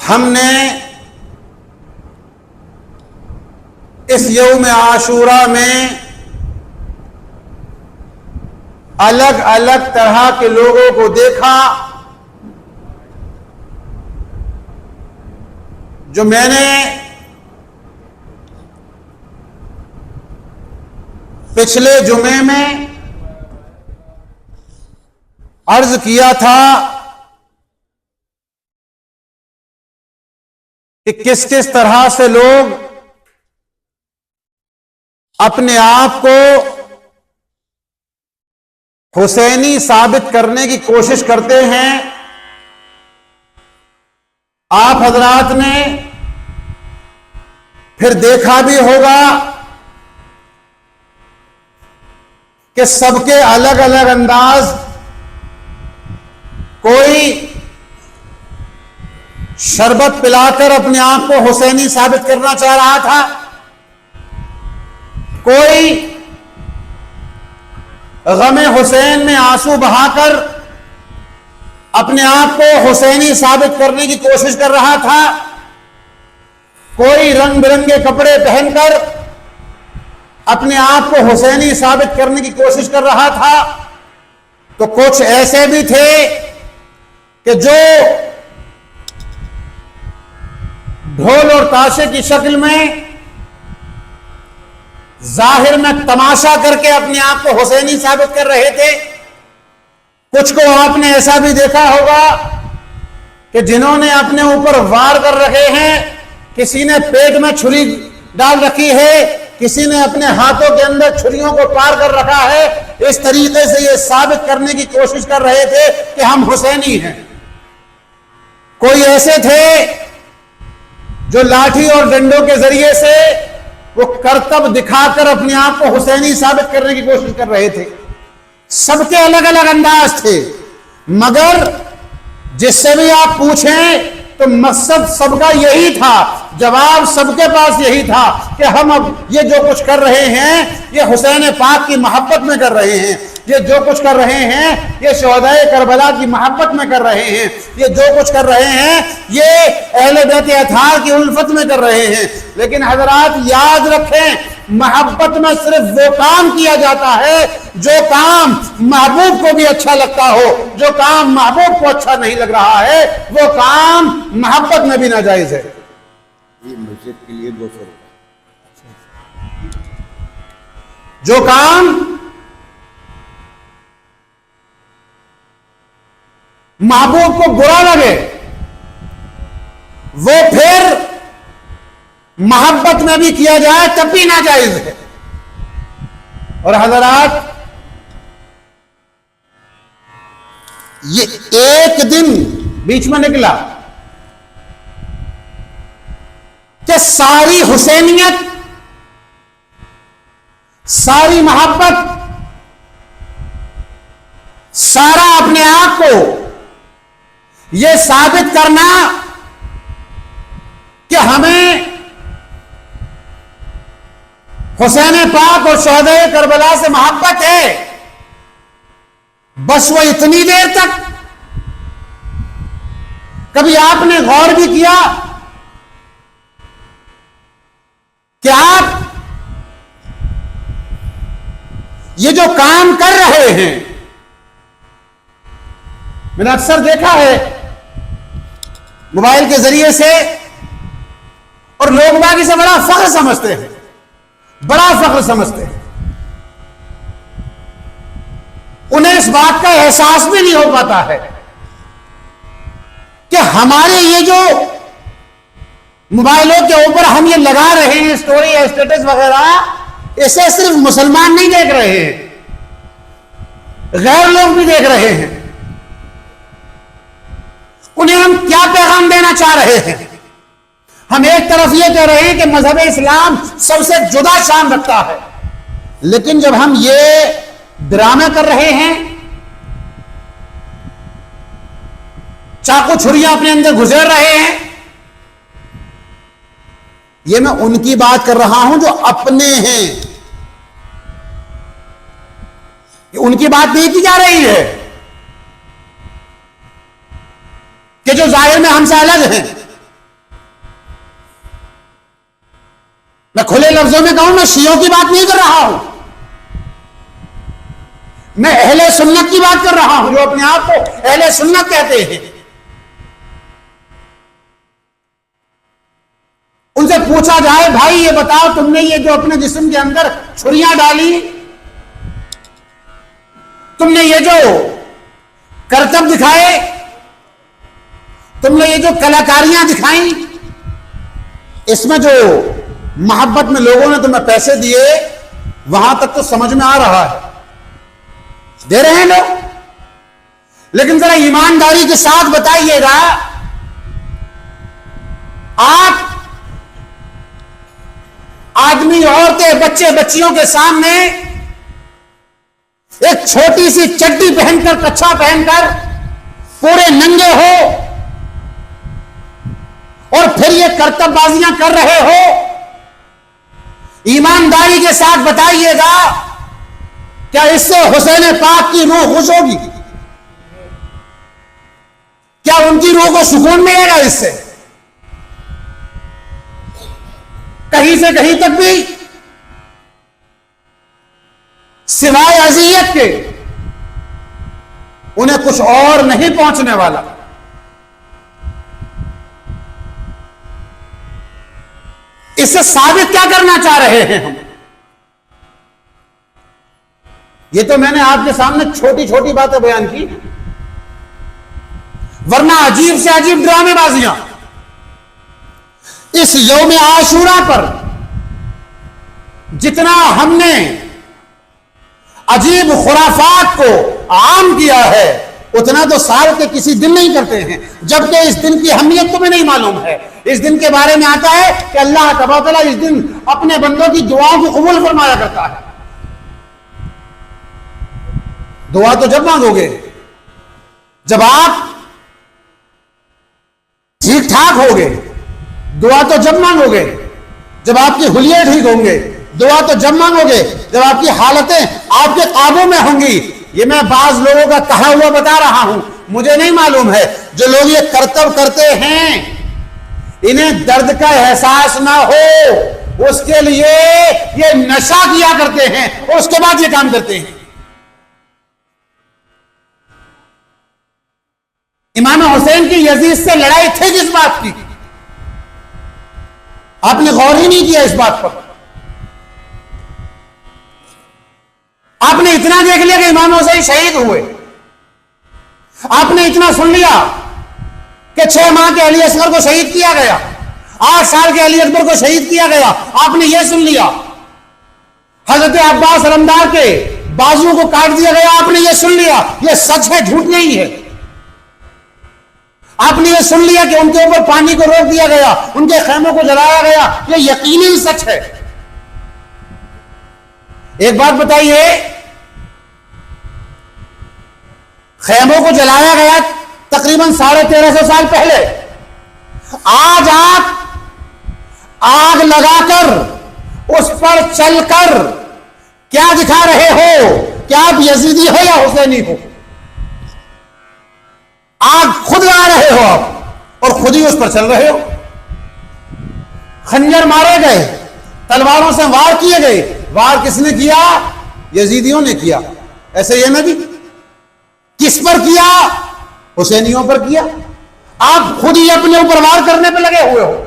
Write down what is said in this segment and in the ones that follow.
ہم نے اس یوم عاشورہ میں الگ الگ طرح کے لوگوں کو دیکھا جو میں نے پچھلے جمعے میں عرض کیا تھا کہ کس کس طرح سے لوگ اپنے آپ کو حسینی ثابت کرنے کی کوشش کرتے ہیں. آپ حضرات نے پھر دیکھا بھی ہوگا کہ سب کے الگ الگ انداز. کوئی شربت پلا کر اپنے آپ کو حسینی ثابت کرنا چاہ رہا تھا, کوئی غم حسین میں آنسو بہا کر اپنے آپ کو حسینی ثابت کرنے کی کوشش کر رہا تھا, کوئی رنگ برنگے کپڑے پہن کر اپنے آپ کو حسینی ثابت کرنے کی کوشش کر رہا تھا. تو کچھ ایسے بھی تھے کہ جو ڈھول اور تاشے کی شکل میں ظاہر میں تماشا کر کے اپنے آپ کو حسینی ثابت کر رہے تھے. کچھ کو آپ نے ایسا بھی دیکھا ہوگا کہ جنہوں نے اپنے اوپر وار کر رکھے ہیں, کسی نے پیٹ میں چھری ڈال رکھی ہے, کسی نے اپنے ہاتھوں کے اندر چھریوں کو پار کر رکھا ہے. اس طریقے سے یہ ثابت کرنے کی کوشش کر رہے تھے کہ ہم حسینی ہیں. کوئی ایسے تھے جو لاٹھی اور ڈنڈوں کے ذریعے سے وہ کرتب دکھا کر اپنے آپ کو حسینی ثابت کرنے کی کوشش کر رہے تھے. سب کے الگ الگ انداز تھے, مگر جس سے بھی آپ پوچھیں تو مقصد سب کا یہی تھا, جواب سب کے پاس یہی تھا کہ ہم اب یہ جو کچھ کر رہے ہیں یہ حسین پاک کی محبت میں کر رہے ہیں, یہ جو کچھ کر رہے ہیں یہ شہدائے کربلا کی محبت میں کر رہے ہیں, یہ جو کچھ کر رہے ہیں یہ اہل بیت اطہار کی الفت میں کر رہے ہیں. لیکن حضرات یاد رکھیں, محبت میں صرف وہ کام کیا جاتا ہے جو کام محبوب کو بھی اچھا لگتا ہو. جو کام محبوب کو اچھا نہیں لگ رہا ہے وہ کام محبت میں بھی ناجائز ہے. مسجد کے لیے 200 روپے. جو کام محبوب کو برا لگے وہ پھر محبت میں بھی کیا جائے تب بھی ناجائز ہے. اور حضرات یہ ایک دن بیچ میں نکلا کہ ساری حسینیت, ساری محبت, سارا اپنے آپ کو یہ ثابت کرنا کہ ہمیں حسین پاک اور شہدائے کربلا سے محبت ہے, بس وہ اتنی دیر تک. کبھی آپ نے غور بھی کیا کہ آپ یہ جو کام کر رہے ہیں, میں نے اکثر دیکھا ہے موبائل کے ذریعے سے, اور لوگ باقی سے بڑا فخر سمجھتے ہیں, بڑا فخر سمجھتے ہیں. انہیں اس بات کا احساس بھی نہیں ہو پاتا ہے کہ ہمارے یہ جو موبائلوں کے اوپر ہم یہ لگا رہے ہیں اسٹوری یا اسٹیٹس وغیرہ, اسے صرف مسلمان نہیں دیکھ رہے ہیں, غیر لوگ بھی دیکھ رہے ہیں. انہیں ہم کیا پیغام دینا چاہ رہے ہیں؟ ہم ایک طرف یہ کہہ رہے ہیں کہ مذہب اسلام سب سے جدا شان رکھتا ہے, لیکن جب ہم یہ ڈرامے کر رہے ہیں, چاقو چھریاں اپنے اندر گزر رہے ہیں, یہ میں ان کی بات کر رہا ہوں جو اپنے ہیں, ان کی بات نہیں کی جا رہی ہے کہ جو ظاہر میں ہم سے الگ ہیں. میں کھلے لفظوں میں کہوں، میں شیعوں کی بات نہیں کر رہا ہوں، میں اہل سنت کی بات کر رہا ہوں، جو اپنے آپ کو اہل سنت کہتے ہیں۔ ان سے پوچھا جائے بھائی یہ بتاؤ تم نے یہ جو اپنے جسم کے اندر چھریاں ڈالی، تم نے یہ جو کرتب دکھائے، تم نے یہ جو کلاکاریاں دکھائیں، اس میں جو محبت میں لوگوں نے تمہیں پیسے دیے، وہاں تک تو سمجھ میں آ رہا ہے، دے رہے ہیں لوگ، لیکن ذرا ایمانداری کے ساتھ بتائیے گا، آپ آدمی، عورتیں، بچے بچیوں کے سامنے ایک چھوٹی سی چڈی پہن کر، کچھا پہن کر پورے ننگے ہو اور پھر یہ کرتب بازیاں کر رہے ہو، ایمانداری کے ساتھ بتائیے گا کیا اس سے حسین پاک کی روح خوش ہوگی؟ کیا ان کی روح کو سکون ملے گا اس سے؟ کہیں سے کہیں تک بھی سوائے اذیت کے انہیں کچھ اور نہیں پہنچنے والا۔ اس سے ثابت کیا کرنا چاہ رہے ہیں ہم؟ یہ تو میں نے آپ کے سامنے چھوٹی چھوٹی باتیں بیان کی، ورنہ عجیب سے عجیب ڈرامے بازیاں اس یوم عاشورہ پر جتنا ہم نے عجیب خرافات کو عام کیا ہے، اتنا تو سال کے کسی دن نہیں کرتے ہیں، جبکہ اس دن کی اہمیت تمہیں نہیں معلوم ہے۔ اس دن کے بارے میں آتا ہے کہ اللہ تبارک و تعالیٰ اس دن اپنے بندوں کی دعاؤں کو قبول فرمایا کرتا ہے۔ دعا تو جب مانگو گے جب آپ ٹھیک ٹھاک ہوگے، دعا تو جب مانگو گے جب آپ کی حلیے ٹھیک ہوں گے، دعا تو جب مانگو گے جب آپ کی حالتیں آپ کے قابو میں ہوں گی۔ یہ میں بعض لوگوں کا کہا ہوا بتا رہا ہوں، مجھے نہیں معلوم ہے جو لوگ یہ کرتب کرتے ہیں انہیں درد کا احساس نہ ہو، اس کے لیے یہ نشہ کیا کرتے ہیں اور اس کے بعد یہ کام کرتے ہیں۔ امام حسین کی یزید سے لڑائی تھی کس بات کی؟ آپ نے غور ہی نہیں کیا اس بات پر۔ آپ نے اتنا دیکھ لیا کہ امام حسین شہید ہوئے، آپ نے اتنا سن لیا کہ 6 ماہ کے علی اصغر کو شہید کیا گیا، 8 سال کے علی اکبر کو شہید کیا گیا، آپ نے یہ سن لیا، حضرت عباس علمدار کے بازو کو کاٹ دیا گیا، آپ نے یہ سن لیا، یہ سچ ہے جھوٹ نہیں ہے۔ آپ نے یہ سن لیا کہ ان کے اوپر پانی کو روک دیا گیا، ان کے خیموں کو جلایا گیا، یہ یقیناً سچ ہے۔ ایک بات بتائیے، خیموں کو جلایا گیا تقریباً 1350 سال پہلے، آج آپ آگ لگا کر اس پر چل کر کیا دکھا رہے ہو؟ کیا آپ یزیدی ہو یا حسینی ہو؟ آگ خود لگا رہے ہو آپ اور خود ہی اس پر چل رہے ہو۔ خنجر مارے گئے، تلواروں سے وار کیے گئے، وار کس نے کیا؟ یزیدیوں نے کیا۔ ایسے یہ نبی کس پر کیا؟ حسینیوں پر کیا۔ آپ خود ہی اپنے اوپر وار کرنے پہ لگے ہوئے ہو۔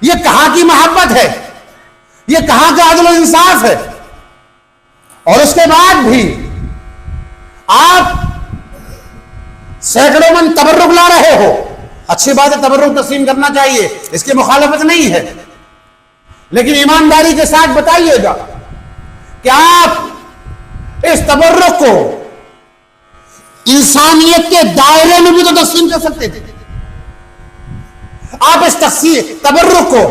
یہ کہاں کی محبت ہے؟ یہ کہاں کا عدل و انصاف ہے؟ اور اس کے بعد بھی آپ سینکڑوں من تبرک لا رہے ہو۔ اچھی بات ہے، تبرک تسلیم کرنا چاہیے، اس کی مخالفت نہیں ہے، لیکن ایمانداری کے ساتھ بتائیے گا کہ آپ اس تبرک کو انسانیت کے دائرے میں بھی تو تسلیم کر سکتے تھے۔ آپ اس تبرک کو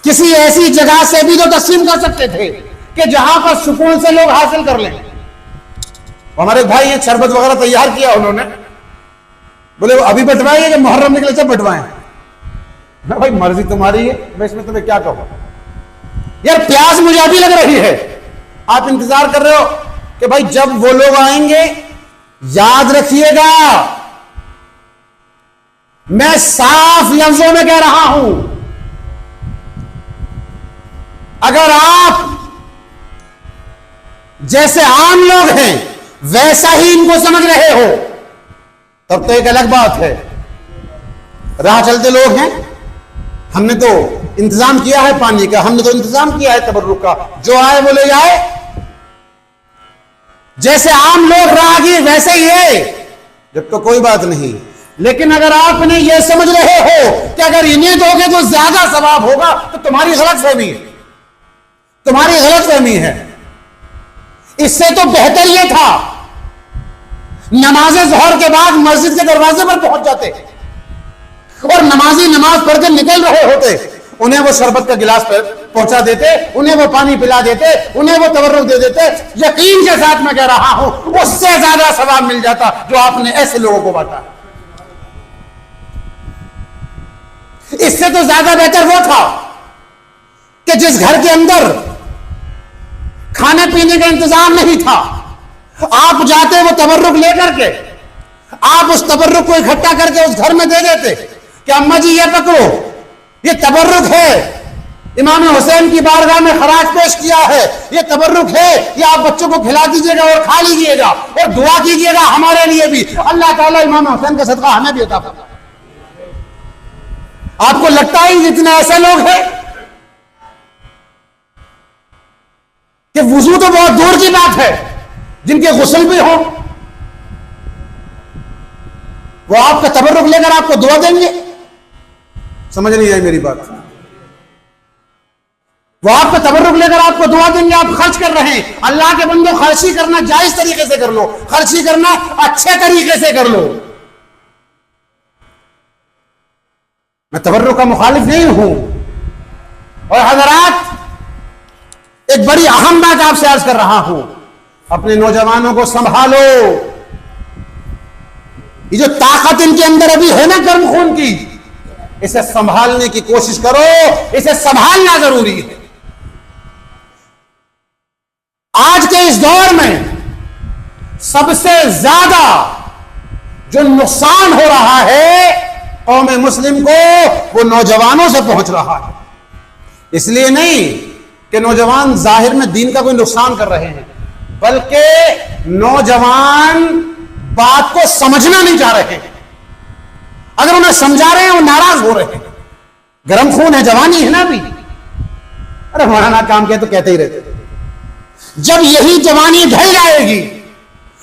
کسی ایسی جگہ سے بھی تو تسلیم کر سکتے تھے کہ جہاں پر سکون سے لوگ حاصل کر لیں۔ ہمارے بھائی یہ شربت وغیرہ تیار کیا انہوں نے، بولے وہ ابھی بٹوائیے کہ محرم نکلے جب بٹوائیں۔ میں بھائی مرضی تمہاری ہے، میں اس میں تمہیں کیا کہوں؟ یار پیاس مجھے ابھی لگ رہی ہے، آپ انتظار کر رہے ہو کہ بھائی جب وہ لوگ آئیں گے، یاد رکھیے گا میں صاف لفظوں میں کہہ رہا ہوں، اگر آپ جیسے عام لوگ ہیں ویسا ہی ان کو سمجھ رہے ہو تب تو ایک الگ بات ہے. راہ چلتے لوگ ہیں, ہم نے تو انتظام کیا ہے پانی کا, ہم نے تو انتظام کیا ہے تبرک کا, جو آئے وہ لے جائے. جیسے عام لوگ راہگیر ویسے ہی ہے, جب تو کوئی بات نہیں. لیکن اگر آپ نے یہ سمجھ رہے ہو کہ اگر انہیں دو گے تو زیادہ ثواب ہوگا تو تمہاری غلط فہمی ہے, تمہاری غلط فہمی ہے. اس سے تو بہتر یہ تھا نماز ظہر کے بعد مسجد کے دروازے پر پہنچ جاتے اور نمازی نماز پڑھ کے نکل رہے ہوتے, انہیں وہ شربت کا گلاس پہنچا دیتے, انہیں وہ پانی پلا دیتے, انہیں وہ تبرک دے دیتے. یقین کے ساتھ میں کہہ رہا ہوں اس سے زیادہ ثواب مل جاتا جو آپ نے ایسے لوگوں کو بانٹا. اس سے تو زیادہ بہتر وہ تھا کہ جس گھر کے اندر کھانے پینے کا انتظام نہیں تھا, آپ جاتے وہ تبرک لے کر کے, آپ اس تبرک کو اکٹھا کر کے اس گھر میں دے دیتے کہ اماں جی یہ پکڑو, یہ تبرک ہے, امام حسین کی بارگاہ میں خراج پیش کیا ہے, یہ تبرک ہے, یہ آپ بچوں کو کھلا دیجیے گا اور کھا لیجیے گا اور دعا کیجیے گا ہمارے لیے بھی, اللہ تعالیٰ امام حسین کا صدقہ ہمیں بھی عطا فرمائے. آپ کو لگتا ہے جتنے ایسے لوگ ہیں کہ وضو تو بہت دور کی بات ہے, جن کے غسل بھی ہوں وہ آپ کا تبرک لے کر آپ کو دعا دیں گے؟ سمجھ نہیں آئی میری بات. وہ آپ کا تبرک لے کر آپ کو دعا دیں گے. آپ خرچ کر رہے ہیں, اللہ کے بندوں خرچی کرنا جائز طریقے سے کر لو, خرچی کرنا اچھے طریقے سے کر لو. میں تبرک کا مخالف نہیں ہوں. اور حضرات ایک بڑی اہم بات آپ سے عرض کر رہا ہوں, اپنے نوجوانوں کو سنبھالو. یہ جو طاقت ان کے اندر ابھی ہے نا گرم خون کی, اسے سنبھالنے کی کوشش کرو, اسے سنبھالنا ضروری ہے. آج کے اس دور میں سب سے زیادہ جو نقصان ہو رہا ہے قوم مسلم کو وہ نوجوانوں سے پہنچ رہا ہے. اس لیے نہیں کہ نوجوان ظاہر میں دین کا کوئی نقصان کر رہے ہیں, بلکہ نوجوان بات کو سمجھنا نہیں چاہ رہے ہیں. اگر انہیں سمجھا رہے ہیں وہ ناراض ہو رہے ہیں. گرم خون ہے, جوانی ہے نا ابھی, ارے مولانا کام کیا تو کہتے ہی رہتے. جب یہی جوانی ڈھل جائے گی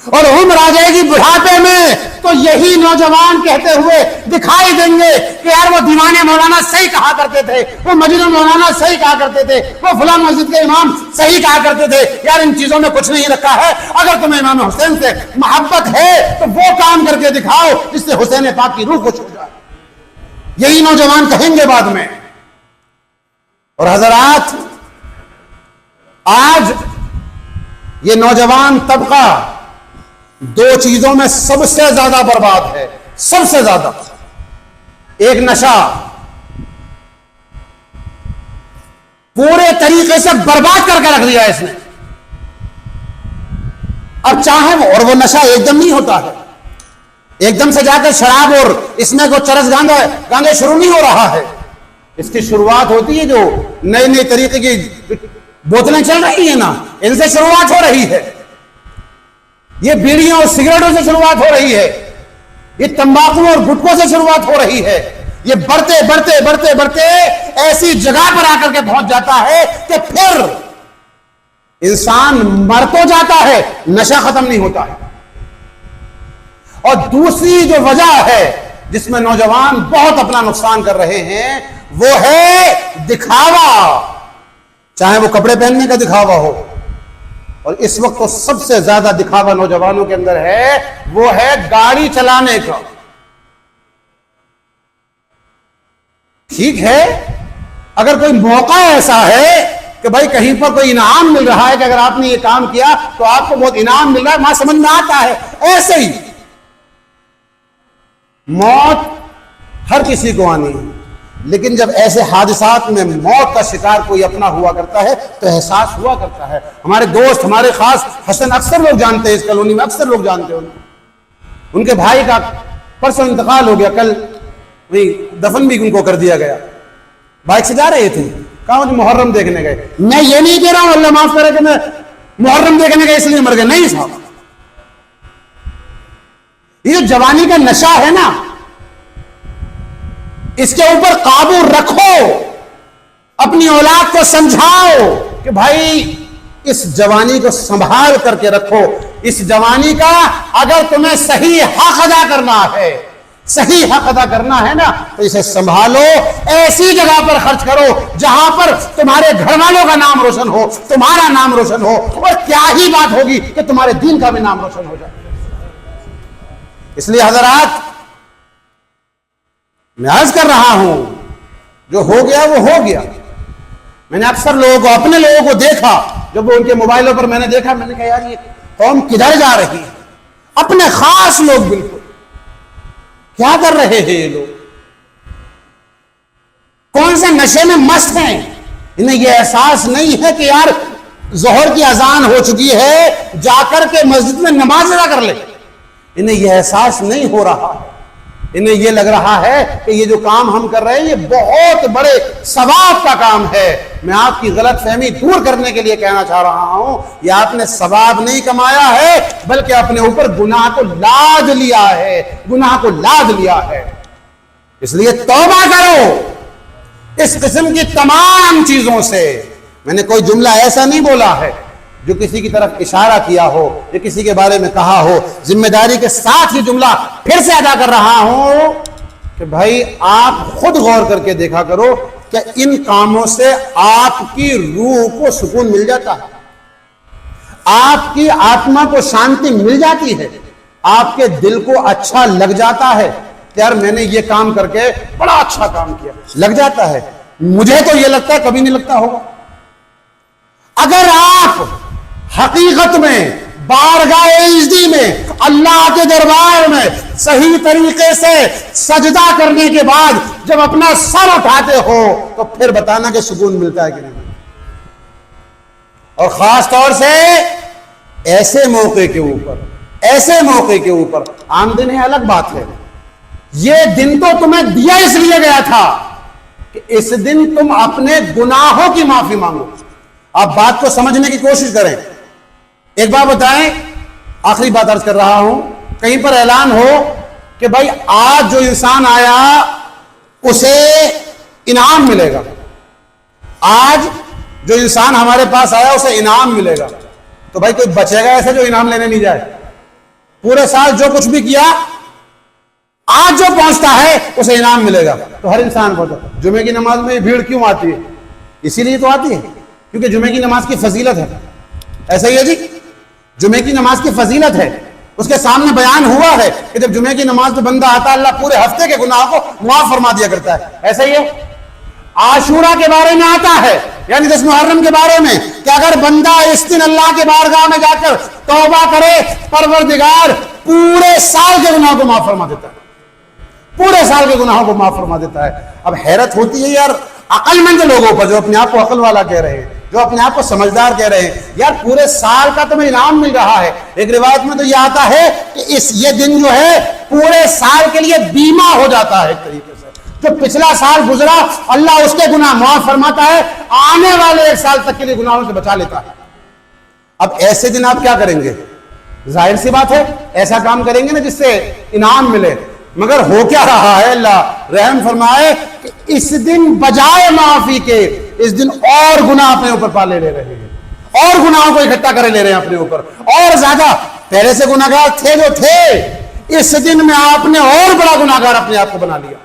اور عمر آ جائے گی بڑھاپے میں, تو یہی نوجوان کہتے ہوئے دکھائی دیں گے کہ یار وہ دیوانے مولانا صحیح کہا کرتے تھے, وہ مجنون مولانا صحیح کہا کرتے تھے, وہ فلاں مسجد کے امام صحیح کہا کرتے تھے. یار ان چیزوں میں کچھ نہیں رکھا ہے. اگر تمہیں امام حسین سے محبت ہے تو وہ کام کر کے دکھاؤ جس سے حسین پاک کی روح خوش ہو جائے. یہی نوجوان کہیں گے بعد میں. اور حضرات آج یہ نوجوان طبقہ دو چیزوں میں سب سے زیادہ برباد ہے, سب سے زیادہ. ایک نشہ پورے طریقے سے برباد کر کے رکھ دیا اس نے. اب چاہے وہ, اور وہ نشہ ایک دم نہیں ہوتا ہے, ایک دم سے جا کر شراب اور اس میں کوئی چرس گاندے شروع نہیں ہو رہا ہے. اس کی شروعات ہوتی ہے جو نئے نئے طریقے کی بوتلیں چل رہی ہیں نا, ان سے شروعات ہو رہی ہے. یہ بیڑیوں اور سگریٹوں سے شروعات ہو رہی ہے, یہ تمباکو اور گٹکوں سے شروعات ہو رہی ہے. یہ بڑھتے بڑھتے بڑھتے بڑھتے ایسی جگہ پر آ کر کے پہنچ جاتا ہے کہ پھر انسان مر تو جاتا ہے, نشہ ختم نہیں ہوتا ہے. اور دوسری جو وجہ ہے جس میں نوجوان بہت اپنا نقصان کر رہے ہیں وہ ہے دکھاوا. چاہے وہ کپڑے پہننے کا دکھاوا ہو, اور اس وقت تو سب سے زیادہ دکھاوا نوجوانوں کے اندر ہے وہ ہے گاڑی چلانے کا. ٹھیک ہے, اگر کوئی موقع ایسا ہے کہ بھائی کہیں پر کوئی انعام مل رہا ہے کہ اگر آپ نے یہ کام کیا تو آپ کو بہت انعام مل رہا ہے, وہاں سمجھ میں آتا ہے. ایسے ہی موت ہر کسی کو آنی ہے, لیکن جب ایسے حادثات میں موت کا شکار کوئی اپنا ہوا کرتا ہے تو احساس ہوا کرتا ہے. ہمارے دوست, ہمارے خاص حسن اکثر لوگ جانتے ہیں, اس کالونی میں اکثر لوگ جانتے ہیں, ان کے بھائی کا پرسوں انتقال ہو گیا, کل دفن بھی ان کو کر دیا گیا. بائک سے جا رہے تھے, کہا مجھے محرم دیکھنے گئے. میں یہ نہیں کہہ رہا ہوں اللہ معاف کرے کہ میں محرم دیکھنے گئے اس لیے مر گئے, نہیں صاحب. یہ جو جوانی کا نشہ ہے نا, اس کے اوپر قابو رکھو, اپنی اولاد کو سمجھاؤ کہ بھائی اس جوانی کو سنبھال کر کے رکھو. اس جوانی کا اگر تمہیں صحیح حق ادا کرنا ہے, صحیح حق ادا کرنا ہے نا, تو اسے سنبھالو, ایسی جگہ پر خرچ کرو جہاں پر تمہارے گھر والوں کا نام روشن ہو, تمہارا نام روشن ہو, اور کیا ہی بات ہوگی کہ تمہارے دین کا بھی نام روشن ہو جائے. اس لیے حضرات میں عرض کر رہا ہوں, جو ہو گیا وہ ہو گیا. میں نے اکثر لوگوں کو, اپنے لوگوں کو دیکھا, جب وہ ان کے موبائلوں پر میں نے دیکھا, میں نے کہا یار یہ قوم کدھر جا رہی ہے. اپنے خاص لوگ بالکل کیا کر رہے ہیں یہ لوگ, کون سے نشے میں مست ہیں. انہیں یہ احساس نہیں ہے کہ یار ظہر کی اذان ہو چکی ہے, جا کر کے مسجد میں نماز ادا کر لے. انہیں یہ احساس نہیں ہو رہا ہے. انہیں یہ لگ رہا ہے کہ یہ جو کام ہم کر رہے ہیں یہ بہت بڑے ثواب کا کام ہے. میں آپ کی غلط فہمی دور کرنے کے لیے کہنا چاہ رہا ہوں, یہ آپ نے ثواب نہیں کمایا ہے بلکہ اپنے اوپر گناہ کو لاد لیا ہے, گناہ کو لاد لیا ہے. اس لیے توبہ کرو اس قسم کی تمام چیزوں سے. میں نے کوئی جملہ ایسا نہیں بولا ہے جو کسی کی طرف اشارہ کیا ہو یا کسی کے بارے میں کہا ہو. ذمہ داری کے ساتھ یہ جملہ پھر سے ادا کر رہا ہوں کہ بھائی آپ خود غور کر کے دیکھا کرو کہ ان کاموں سے آپ کی روح کو سکون مل جاتا ہے, آپ کی آتما کو شانتی مل جاتی ہے, آپ کے دل کو اچھا لگ جاتا ہے. یار میں نے یہ کام کر کے بڑا اچھا کام کیا, لگ جاتا ہے. مجھے تو یہ لگتا ہے کبھی نہیں لگتا ہوگا. اگر آپ حقیقت میں بارگاہ عزتی میں اللہ کے دربار میں صحیح طریقے سے سجدہ کرنے کے بعد جب اپنا سر اٹھاتے ہو تو پھر بتانا کہ سکون ملتا ہے کہ نہیں. اور خاص طور سے ایسے موقع کے اوپر عام دن ہے الگ بات ہے, یہ دن تو تمہیں دیا اس لیے گیا تھا کہ اس دن تم اپنے گناہوں کی معافی مانگو. آپ بات کو سمجھنے کی کوشش کریں. ایک بات بتائیں, آخری بات عرض کر رہا ہوں, کہیں پر اعلان ہو کہ بھائی آج جو انسان آیا اسے انعام ملے گا, آج جو انسان ہمارے پاس آیا اسے انعام ملے گا, تو بھائی کوئی بچے گا ایسے جو انعام لینے نہیں جائے؟ پورے سال جو کچھ بھی کیا آج جو پہنچتا ہے اسے انعام ملے گا. تو ہر انسان کو جمعے کی نماز میں بھیڑ کیوں آتی ہے؟ اسی لیے تو آتی ہے کیونکہ جمعے کی نماز کی فضیلت ہے. ایسا ہی ہے جی, جمعے کی نماز کی فضیلت ہے. اس کے سامنے بیان ہوا ہے کہ جب جمعے کی نماز میں بندہ آتا ہے اللہ پورے ہفتے کے گناہوں کو معاف فرما دیا کرتا ہے. ایسا ہی ہے. عاشورہ کے بارے میں آتا ہے, یعنی 10 محرم کے بارے میں, کہ اگر بندہ اس دن اللہ کے بارگاہ میں جا کر توبہ کرے, پروردگار پورے سال کے گناہوں کو معاف فرما دیتا ہے, پورے سال کے گناہوں کو معاف فرما دیتا ہے. اب حیرت ہوتی ہے یار عقل مند لوگوں پر جو اپنے آپ کو عقل والا کہہ رہے ہیں, جو اپنے آپ کو سمجھدار کہہ رہے ہیں, یار پورے سال کا تمہیں انعام مل رہا ہے. ایک روایت میں تو یہ آتا ہے کہ یہ دن جو ہے پورے سال کے لیے بیمہ ہو جاتا ہے ایک طریقے سے. جو پچھلا سال گزرا اللہ اس کے گناہ معاف فرماتا ہے, آنے والے ایک سال تک کے لیے گناہوں سے بچا لیتا ہے. اب ایسے دن آپ کیا کریں گے؟ ظاہر سی بات ہے ایسا کام کریں گے نا جس سے انعام ملے. مگر ہو کیا رہا ہے, اللہ رحم فرمائے, کہ اس دن بجائے معافی کے اس دن اور گناہ اپنے اوپر پالے لے رہے ہیں, اور گناہوں کو اکٹھا کرے لے رہے ہیں اپنے اوپر, اور زیادہ. پہلے سے گناہگار تھے جو تھے, اس دن میں آپ نے اور بڑا گناہگار اپنے آپ کو بنا لیا.